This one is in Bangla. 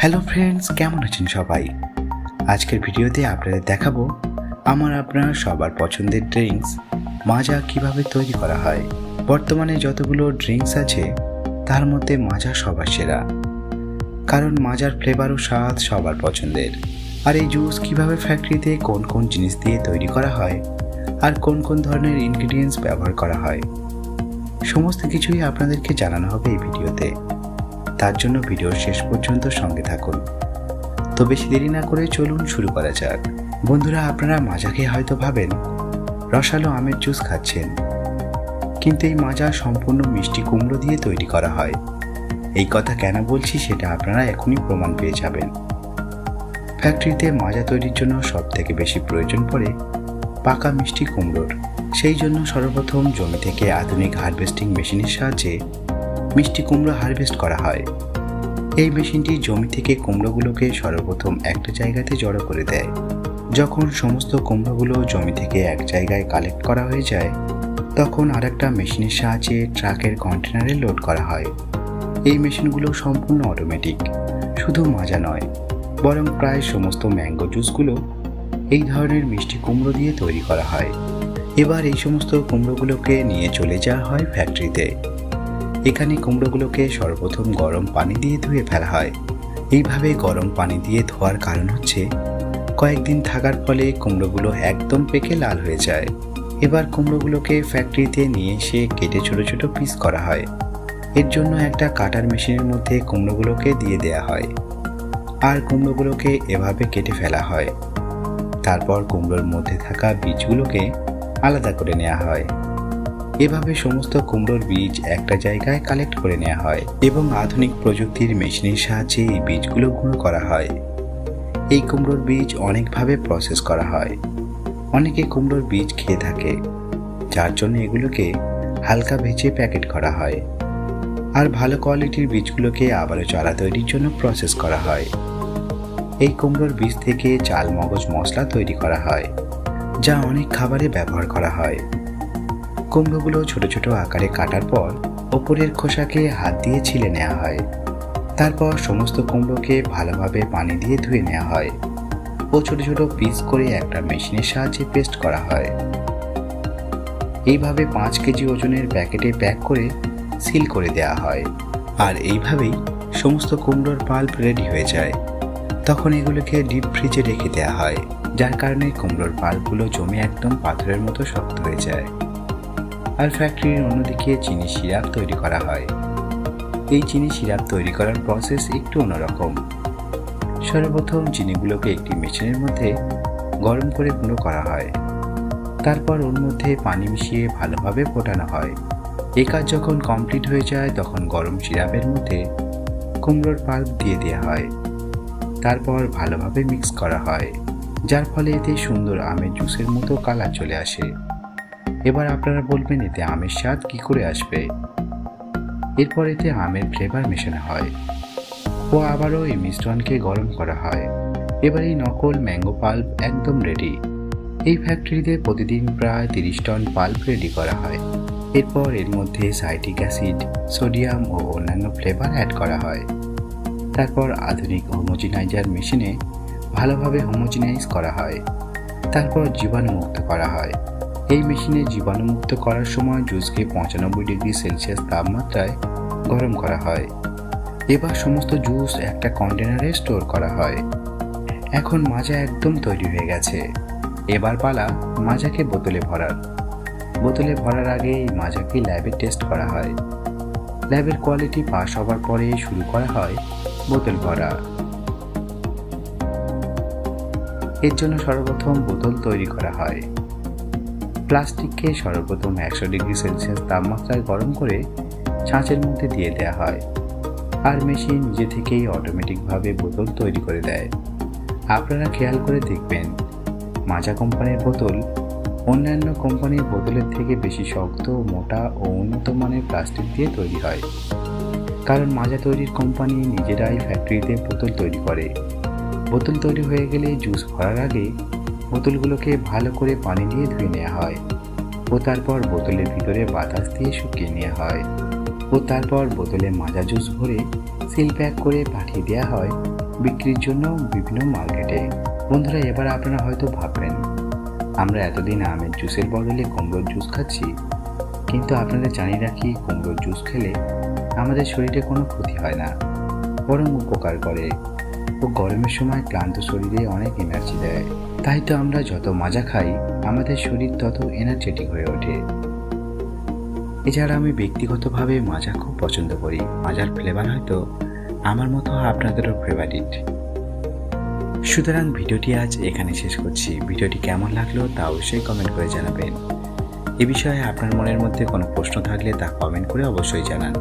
হ্যালো ফ্রেন্ডস, কেমন আছেন সবাই? আজকের ভিডিওতে আপনাদের দেখাবো আপনার সবার পছন্দের ড্রিঙ্কস মাজা কিভাবে তৈরি করা হয়। বর্তমানে যতগুলো ড্রিঙ্কস আছে তার মধ্যে মাজা সবার সেরা, কারণ মাজার ফ্লেভার ও স্বাদ সবার পছন্দের। আর এই জুস কিভাবে ফ্যাক্টরিতে কোন কোন জিনিস দিয়ে তৈরি করা হয় আর কোন কোন ধরনের ইনগ্রিডিয়েন্টস ব্যবহার করা হয়, সমস্ত কিছুই আপনাদেরকে জানানো হবে এই ভিডিওতে। তার জন্য ভিডিওর শেষ পর্যন্ত সঙ্গে থাকুন। তো বেশি দেরি না করে চলুন শুরু করা যাক। বন্ধুরা, আপনারা মাজা খেয়ে হয়তো ভাবেন রসালো আমের জুস খাচ্ছেন, কিন্তু এই মাজা সম্পূর্ণ মিষ্টি কুমড়ো দিয়ে তৈরি করা হয়। এই কথা কেন বলছি সেটা আপনারা এখনই প্রমাণ পেয়ে যাবেন। ফ্যাক্টরিতে মাজা তৈরির জন্য সব থেকে বেশি প্রয়োজন পড়ে পাকা মিষ্টি কুমড়োর। সেই জন্য সর্বপ্রথম জমি থেকে আধুনিক হারভেস্টিং মেশিনের সাহায্যে মিষ্টি কুমড়ো হারভেস্ট করা হয়। এই মেশিনটি জমি থেকে কুমড়োগুলোকে সর্বপ্রথম একটা জায়গাতে জড়ো করে দেয়। যখন সমস্ত কুমড়োগুলো জমি থেকে এক জায়গায় কালেক্ট করা হয়ে যায়, তখন আরেকটা মেশিনের সাহায্যে ট্রাকের কন্টেনারে লোড করা হয়। এই মেশিনগুলো সম্পূর্ণ অটোমেটিক। শুধু মাজা নয়, বরং প্রায় সমস্ত ম্যাঙ্গো জুসগুলো এই ধরনের মিষ্টি কুমড়ো দিয়ে তৈরি করা হয়। এবার এই সমস্ত কুমড়োগুলোকে নিয়ে চলে যাওয়া হয় ফ্যাক্টরিতে। এখানে কুমড়োগুলোকে সর্বপ্রথম গরম পানি দিয়ে ধুয়ে ফেলা হয়। এইভাবে গরম পানি দিয়ে ধোয়ার কারণ হচ্ছে কয়েকদিন থাকার ফলে কুমড়োগুলো একদম পেকে লাল হয়ে যায়। এবার কুমড়োগুলোকে ফ্যাক্টরিতে নিয়ে এসে কেটে ছোট ছোট পিস করা হয়। এর জন্য একটা কাটার মেশিনের মধ্যে কুমড়োগুলোকে দিয়ে দেওয়া হয়, আর কুমড়োগুলোকে এভাবে কেটে ফেলা হয়। তারপর কুমড়োর মধ্যে থাকা বীজগুলোকে আলাদা করে নেওয়া হয়। এভাবে সমস্ত কুমড়োর বীজ একটা জায়গায় কালেক্ট করে নেওয়া হয় এবং আধুনিক প্রযুক্তির মেশিনের সাহায্যে এই বীজগুলো গুঁড়ো করা হয়। এই কুমড়োর বীজ অনেকভাবে প্রসেস করা হয়। অনেকে কুমড়োর বীজ খেয়ে থাকে, যার জন্য এগুলোকে হালকা ভেজে প্যাকেট করা হয়। আর ভালো কোয়ালিটির বীজগুলোকে আবারও চারা তৈরির জন্য প্রসেস করা হয়। এই কুমড়োর বীজ থেকে চাল মগজ মশলা তৈরি করা হয়, যা অনেক খাবারে ব্যবহার করা হয়। কুমড়োগুলো ছোট ছোট আকারে কাটার পর ওপরের খোসাকে হাত দিয়ে ছিলে নেওয়া হয়। তারপর সমস্ত কুমড়োকে ভালোভাবে পানি দিয়ে ধুয়ে নেওয়া হয় ও ছোট ছোট পিস করে একটা মেশিনের সাহায্যে পেস্ট করা হয়। এইভাবে 5 কেজি ওজনের প্যাকেটে প্যাক করে সিল করে দেওয়া হয়। আর এইভাবেই সমস্ত কুমড়োর পাল্প রেডি হয়ে যায়। তখন এগুলোকে ডিপ ফ্রিজে রেখে দেওয়া হয়, যার কারণে কুমড়োর পাল্পগুলো জমে একদম পাথরের মতো শক্ত হয়ে যায়। আর ফ্যাক্টরির অন্যদিকে চিনি সিরাপ তৈরি করা হয়। এই চিনি সিরাপ তৈরি করার প্রসেস একটু অন্যরকম। সর্বপ্রথম চিনিগুলোকে একটি মেশিনের মধ্যে গরম করে গুঁড়ো করা হয়। তারপর ওর মধ্যে পানি মিশিয়ে ভালোভাবে ফোটানো হয়। এই কাজ যখন কমপ্লিট হয়ে যায়, তখন গরম সিরাপের মধ্যে কুমড়োর পাল্প দিয়ে দেওয়া হয়। তারপর ভালোভাবে মিক্স করা হয়, যার ফলে এতে সুন্দর আমের জুসের মতো কালার চলে আসে। এবার আপনারা বলবেন, এতে আমের স্বাদ কি করে আসবে? এরপর এতে আমের ফ্লেভার মেশানো হয় ও আবারও এই মিশ্রণকে গরম করা হয়। এবার এই নকল ম্যাঙ্গো পাল্প একদম রেডি। এই ফ্যাক্টরিতে প্রতিদিন প্রায় 30 টন পাল্প রেডি করা হয়। এরপর এর মধ্যে সাইট্রিক অ্যাসিড, সোডিয়াম ও অন্যান্য ফ্লেভার অ্যাড করা হয়। তারপর আধুনিক হোমোজিনাইজার মেশিনে ভালোভাবে হোমোজিনাইজ করা হয়। তারপর জীবাণুমুক্ত করা হয়। এই মেশিনে জীবাণুমুক্ত করার সময় জুসকে 95 ডিগ্রি সেলসিয়াস তাপমাত্রায় গরম করা হয়। এবার সমস্ত জুস একটা কন্টেনারে স্টোর করা হয়। এখন মাজা একদম তৈরি হয়ে গেছে। এবার পালা মাজাকে বোতলে ভরার। বোতলে ভরার আগে এই মাজাকে ল্যাবে টেস্ট করা হয়। ল্যাবের কোয়ালিটি পাস হওয়ার পরে শুরু করা হয় বোতল ভরা। এর জন্য সর্বপ্রথম বোতল তৈরি করা হয়। প্লাস্টিককে সর্বপ্রথম 100 ডিগ্রি সেলসিয়াস তাপমাত্রায় গরম করে ছাঁচের মধ্যে দিয়ে দেওয়া হয়। আর মেশিন নিজে থেকেই অটোমেটিকভাবে বোতল তৈরি করে দেয়। আপনারা খেয়াল করে দেখবেন, মাজা কোম্পানির বোতল অন্যান্য কোম্পানির বোতলের থেকে বেশি শক্ত, মোটা ও উন্নত মানের প্লাস্টিক দিয়ে তৈরি হয়। কারণ মাজা তৈরির কোম্পানি নিজেরাই ফ্যাক্টরিতে বোতল তৈরি করে। বোতল তৈরি হয়ে গেলে জুস ভরার আগে বোতলগুলোকে ভালো করে পানি দিয়ে ধুয়ে নেওয়া হয় ও তারপর বোতলের ভিতরে বাতাস দিয়ে শুকিয়ে নেওয়া হয় ও তারপর বোতলে মাজা জুস ভরে সিল প্যাক করে পাঠিয়ে দেওয়া হয় বিক্রির জন্য বিভিন্ন মার্কেটে। বন্ধুরা, এবার আপনারা হয়তো ভাববেন আমরা এতদিন আমের জুসের বদলে কুমড়োর জুস খাচ্ছি, কিন্তু আপনাদের জানিয়ে রাখি কুমড়োর জুস খেলে আমাদের শরীরে কোনো ক্ষতি হয় না, বরং উপকার করে ও গরমের সময় ক্লান্ত শরীরে অনেক এনার্জি দেয়। তাই তো আমরা যত মাজা খাই আমাদের শরীর তত এনার্জেটিক হয়ে ওঠে। এছাড়া আমি ব্যক্তিগতভাবে মাজা খুব পছন্দ করি। মাজার ফ্লেভার হয়তো আমার মতো আপনাদেরও ফেভারিট। সুতরাং ভিডিওটি আজ এখানে শেষ করছি। ভিডিওটি কেমন লাগলো তা অবশ্যই কমেন্ট করে জানাবেন। এ বিষয়ে আপনার মনের মধ্যে কোনো প্রশ্ন থাকলে তা কমেন্ট করে অবশ্যই জানান।